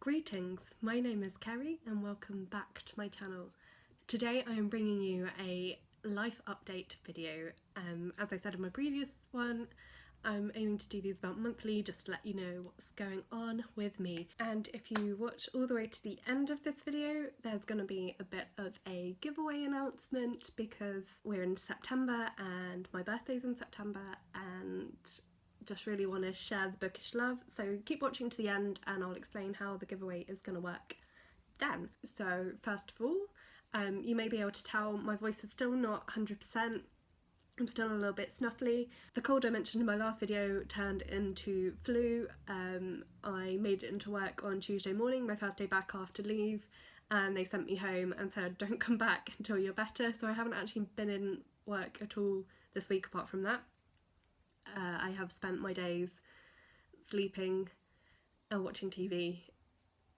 Greetings, my name is Kerry and welcome back to my channel. Today I am bringing you a life update video. As I said in my previous one, I'm aiming to do these about monthly just to let you know what's going on with me. And if you watch all the way to the end of this video, there's going to be a bit of a giveaway announcement because we're in September and my birthday's in September and just really want to share the bookish love, so keep watching to the end and I'll explain how the giveaway is going to work then. So first of all, you may be able to tell my voice is still not 100%. I'm still a little bit snuffly. The cold I mentioned in my last video turned into flu. I made it into work on Tuesday morning, my first day back after leave, and they sent me home and said don't come back until you're better, so I haven't actually been in work at all this week apart from that. I have spent my days sleeping and watching TV.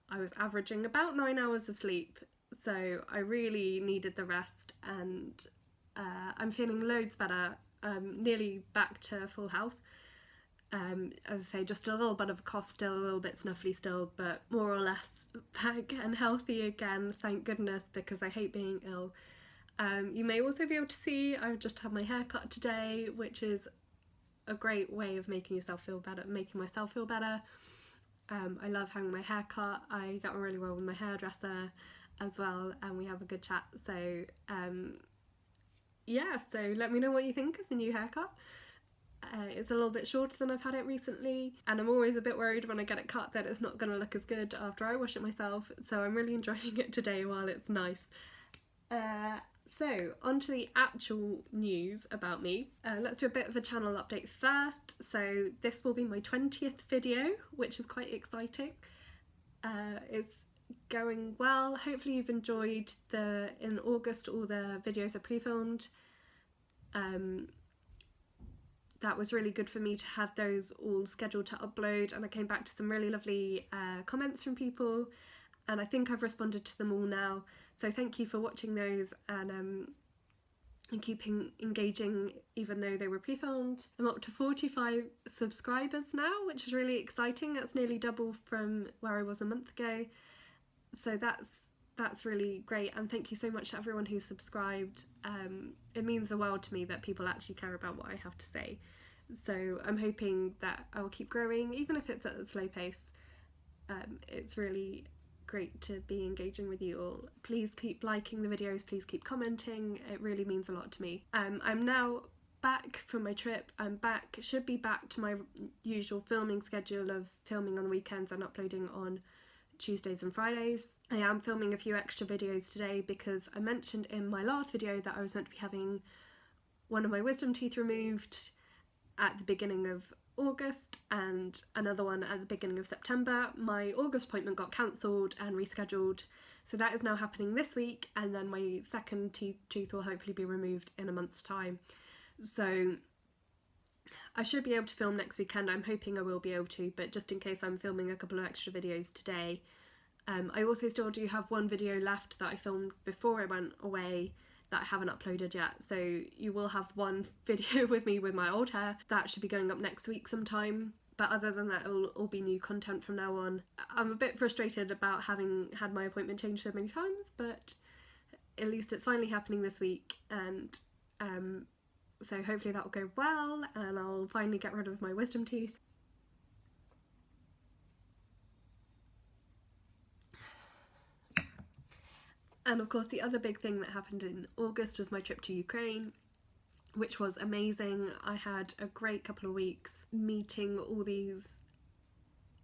I was averaging about 9 hours of sleep, so I really needed the rest, and I'm feeling loads better, nearly back to full health. As I say, just a little bit of a cough still, a little bit snuffly still, but more or less back and healthy again, thank goodness, because I hate being ill. You may also be able to see I've just had my hair cut today, which is a great way of making yourself feel better, making myself feel better. I love having my hair cut. I get on really well with my hairdresser as well, and we have a good chat. So yeah, so let me know what you think of the new haircut. It's a little bit shorter than I've had it recently, and I'm always a bit worried when I get it cut that it's not going to look as good after I wash it myself, so I'm really enjoying it today while it's nice. So on to the actual news about me. Let's do a bit of a channel update first. So this will be my 20th video, which is quite exciting. It's going well. Hopefully you've enjoyed in August all the videos I pre-filmed. That was really good for me to have those all scheduled to upload, and I came back to some really lovely comments from people, and I think I've responded to them all now. So thank you for watching those and keeping engaging even though they were pre-filmed. I'm up to 45 subscribers now, which is really exciting. That's nearly double from where I was a month ago. So that's really great, and thank you so much to everyone who subscribed. It means the world to me that people actually care about what I have to say. So I'm hoping that I will keep growing, even if it's at a slow pace. It's really great to be engaging with you all. Please keep liking the videos, please keep commenting, it really means a lot to me. I'm now back from my trip. Should be back to my usual filming schedule of filming on the weekends and uploading on Tuesdays and Fridays. I am filming a few extra videos today because I mentioned in my last video that I was meant to be having one of my wisdom teeth removed at the beginning of August and another one at the beginning of September. My August appointment got cancelled and rescheduled, so that is now happening this week, and then my second tooth will hopefully be removed in a month's time. So I should be able to film next weekend. I'm hoping I will be able to, but just in case, I'm filming a couple of extra videos today. I also still do have one video left that I filmed before I went away that I haven't uploaded yet, so you will have one video with me with my old hair. That should be going up next week sometime, but other than that it will all be new content from now on. I'm a bit frustrated about having had my appointment changed so many times, but at least it's finally happening this week, and so hopefully that will go well and I'll finally get rid of my wisdom teeth. And of course the other big thing that happened in August was my trip to Ukraine, which was amazing. I had a great couple of weeks meeting all these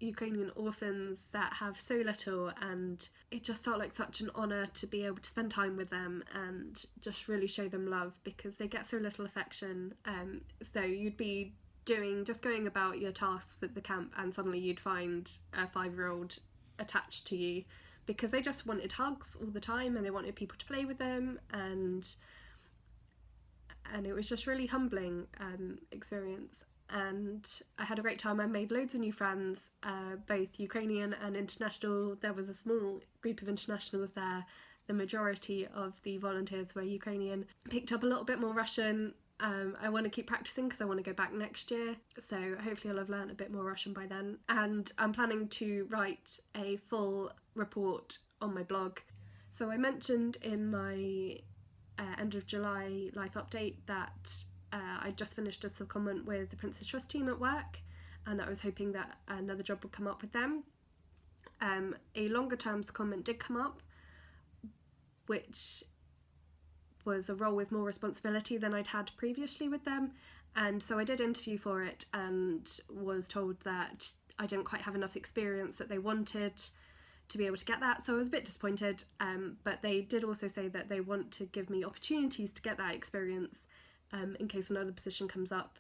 Ukrainian orphans that have so little, and it just felt like such an honour to be able to spend time with them and just really show them love because they get so little affection. So you'd be going about your tasks at the camp and suddenly you'd find a 5-year-old attached to you, because they just wanted hugs all the time and they wanted people to play with them, and it was just really humbling experience, and I had a great time. I made loads of new friends, both Ukrainian and international. There was a small group of internationals there. The majority of the volunteers were Ukrainian. Picked up a little bit more Russian, I want to keep practicing because I want to go back next year, so hopefully I'll have learned a bit more Russian by then. And I'm planning to write a full report on my blog. So I mentioned in my end of July life update that I just finished a secondment with the Prince's Trust team at work, and that I was hoping that another job would come up with them. A longer term secondment did come up, which was a role with more responsibility than I'd had previously with them, and so I did interview for it and was told that I didn't quite have enough experience that they wanted to be able to get that, so I was a bit disappointed, but they did also say that they want to give me opportunities to get that experience in case another position comes up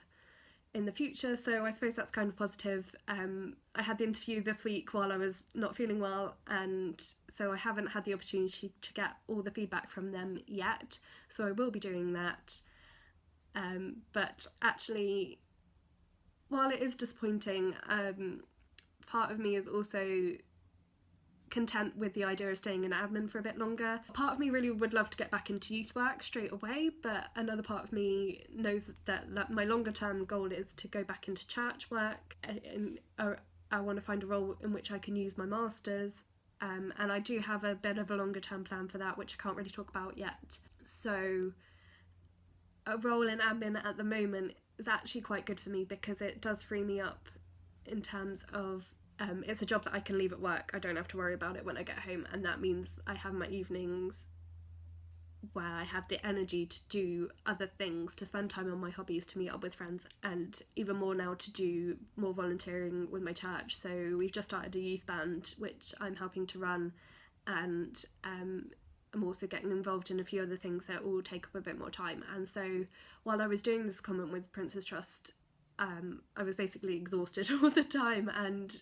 in the future, so I suppose that's kind of positive. I had the interview this week while I was not feeling well, and so I haven't had the opportunity to get all the feedback from them yet, so I will be doing that. But actually, while it is disappointing, part of me is also content with the idea of staying in admin for a bit longer. Part of me really would love to get back into youth work straight away, but another part of me knows that my longer term goal is to go back into church work, and I want to find a role in which I can use my masters, and I do have a bit of a longer term plan for that, which I can't really talk about yet. So a role in admin at the moment is actually quite good for me because it does free me up in terms of it's a job that I can leave at work. I don't have to worry about it when I get home, and that means I have my evenings where I have the energy to do other things, to spend time on my hobbies, to meet up with friends, and even more now to do more volunteering with my church. So we've just started a youth band which I'm helping to run, and I'm also getting involved in a few other things that all take up a bit more time. And so while I was doing this comment with Prince's Trust, I was basically exhausted all the time and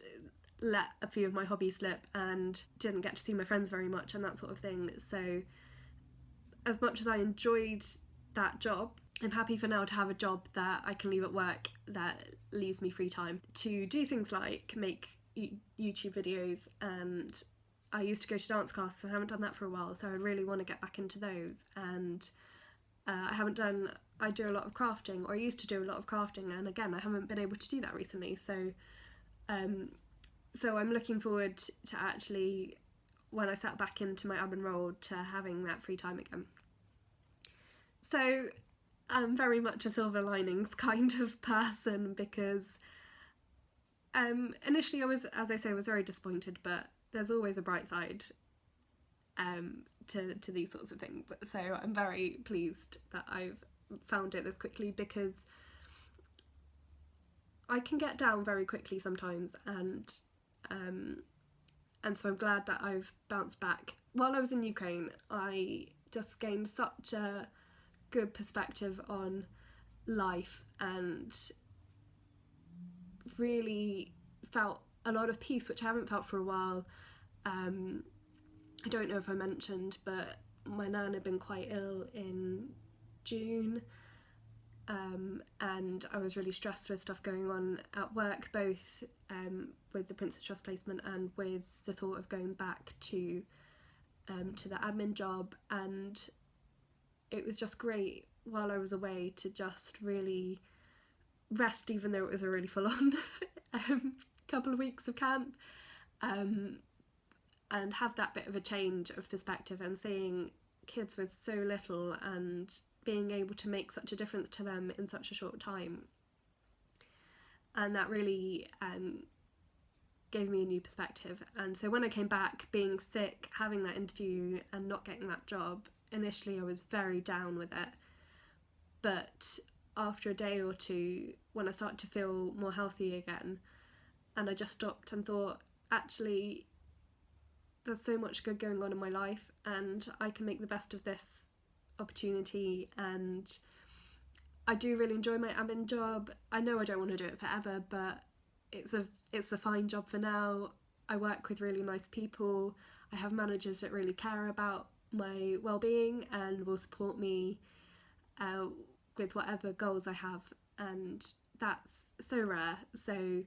let a few of my hobbies slip and didn't get to see my friends very much and that sort of thing. So as much as I enjoyed that job, I'm happy for now to have a job that I can leave at work that leaves me free time to do things like make YouTube videos, and I used to go to dance classes and I haven't done that for a while, so I really want to get back into those. And I do a lot of crafting, or I used to do a lot of crafting, and again I haven't been able to do that recently, so I'm looking forward to actually, when I settle back into my admin role, to having that free time again. So I'm very much a silver linings kind of person, because initially I was, as I say, was very disappointed, but there's always a bright side to these sorts of things. So I'm very pleased that I've found it this quickly, because I can get down very quickly sometimes, and so I'm glad that I've bounced back. While I was in Ukraine, I just gained such a good perspective on life and really felt a lot of peace, which I haven't felt for a while. I don't know if I mentioned, but my nan had been quite ill in June, and I was really stressed with stuff going on at work, both with the Prince's Trust placement and with the thought of going back to the admin job. And it was just great while I was away to just really rest, even though it was a really full-on couple of weeks of camp, and have that bit of a change of perspective, and seeing kids with so little and being able to make such a difference to them in such a short time. And that really gave me a new perspective. And so when I came back, being sick, having that interview and not getting that job, initially I was very down with it. But after a day or two, when I started to feel more healthy again, and I just stopped and thought, actually, there's so much good going on in my life, and I can make the best of this opportunity. And I do really enjoy my admin job. I know I don't want to do it forever, but it's a fine job for now. I work with really nice people. I have managers that really care about my well-being and will support me with whatever goals I have, and that's so rare. So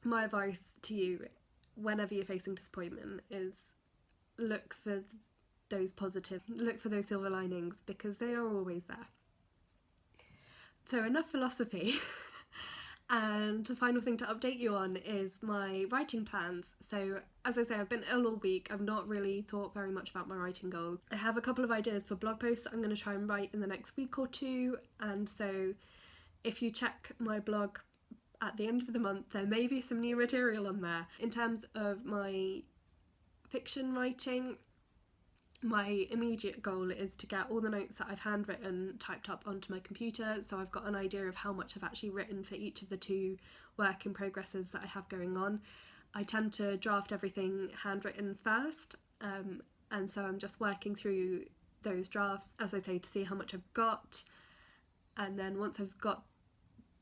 my advice to you, whenever you're facing disappointment, is look for those silver linings, because they are always there. So enough philosophy. And the final thing to update you on is my writing plans. So as I say, I've been ill all week. I've not really thought very much about my writing goals. I have a couple of ideas for blog posts that I'm going to try and write in the next week or two. And so if you check my blog at the end of the month, there may be some new material on there. In terms of my fiction writing, my immediate goal is to get all the notes that I've handwritten typed up onto my computer, so I've got an idea of how much I've actually written for each of the 2 work in progresses that I have going on. I tend to draft everything handwritten first, and so I'm just working through those drafts, as I say, to see how much I've got, and then once I've got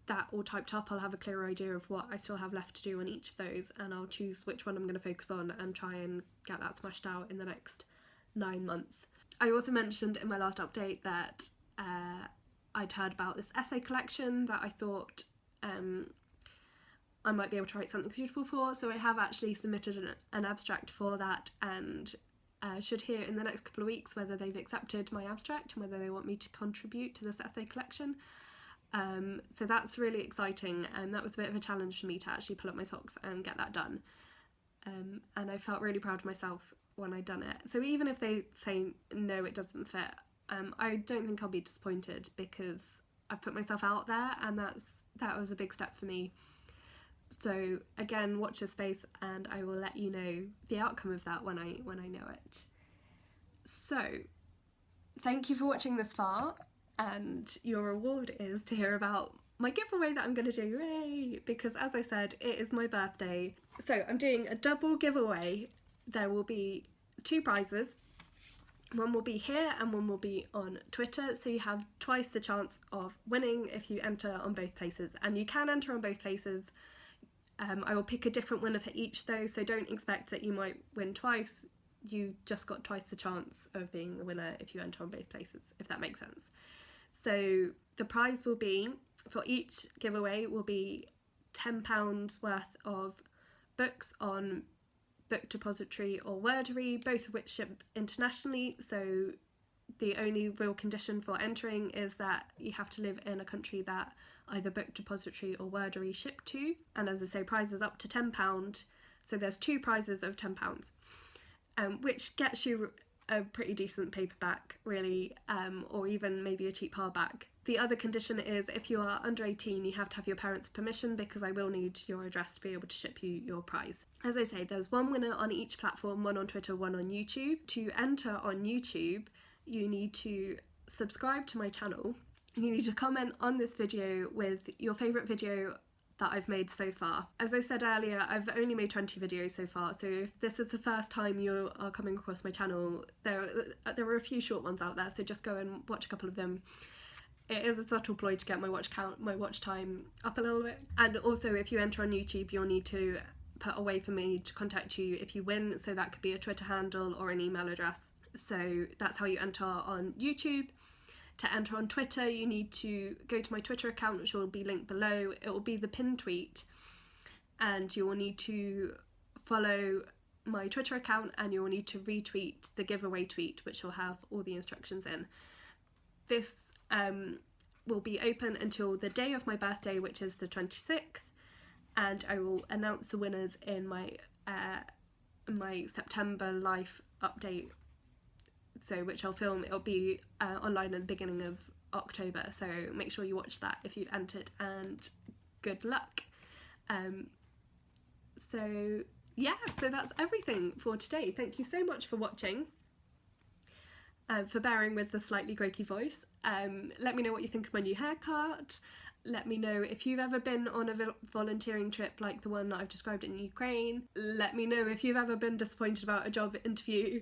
that all typed up, I'll have a clearer idea of what I still have left to do on each of those, and I'll choose which one I'm going to focus on and try and get that smashed out in the next 9 months. I also mentioned in my last update that I'd heard about this essay collection that I thought I might be able to write something suitable for, so I have actually submitted an abstract for that, and should hear in the next couple of weeks whether they've accepted my abstract and whether they want me to contribute to this essay collection. So that's really exciting, and that was a bit of a challenge for me to actually pull up my socks and get that done, and I felt really proud of myself when I'd done it. So even if they say no, it doesn't fit, I don't think I'll be disappointed, because I've put myself out there, and that was a big step for me. So again, watch this space, and I will let you know the outcome of that when I know it. So thank you for watching this far, and your reward is to hear about my giveaway that I'm going to do. Yay! Because as I said, it is my birthday, so I'm doing a double giveaway. There will be 2 prizes. One will be here and one will be on Twitter, so you have twice the chance of winning if you enter on both places, and you can enter on both places. I will pick a different winner for each though, so don't expect that you might win twice. You just got twice the chance of being the winner if you enter on both places, if that makes sense. So the prize will be, for each giveaway, will be £10 worth of books on Book Depository or Wordery, both of which ship internationally, so the only real condition for entering is that you have to live in a country that either Book Depository or Wordery ship to, and as I say, prizes up to £10, so there's 2 prizes of £10, which gets you a pretty decent paperback really, or even maybe a cheap hardback. The other condition is if you are under 18, you have to have your parents' permission, because I will need your address to be able to ship you your prize. As I say, there's 1 winner on each platform, 1 on Twitter, 1 on YouTube. To enter on YouTube, you need to subscribe to my channel. You need to comment on this video with your favourite video that I've made so far. As I said earlier, I've only made 20 videos so far, so if this is the first time you are coming across my channel, there are a few short ones out there, so just go and watch a couple of them. It is a subtle ploy to get my watch time up a little bit. And also, if you enter on YouTube, you'll need to put a way for me to contact you if you win, so that could be a Twitter handle or an email address. So that's how you enter on YouTube. To enter on Twitter, you need to go to my Twitter account, which will be linked below. It will be the pinned tweet, and you will need to follow my Twitter account, and you will need to retweet the giveaway tweet, which will have all the instructions in. This will be open until the day of my birthday, which is the 26th, and I will announce the winners in my September life update, so which I'll film. It'll be online at the beginning of October, so make sure you watch that if you've entered, and good luck. So yeah, so that's everything for today. Thank you so much for watching, for bearing with the slightly croaky voice. Let me know what you think of my new haircut. Let me know if you've ever been on a volunteering trip like the one that I've described in Ukraine. Let me know if you've ever been disappointed about a job interview,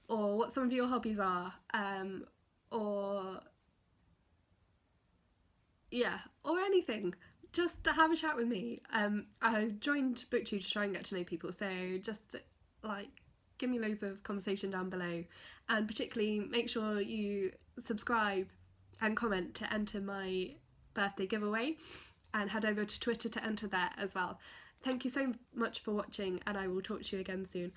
or what some of your hobbies are, or anything. Just to have a chat with me. I joined BookTube to try and get to know people, so just give me loads of conversation down below, and particularly make sure you subscribe and comment to enter my birthday giveaway, and head over to Twitter to enter that as well. Thank you so much for watching, and I will talk to you again soon.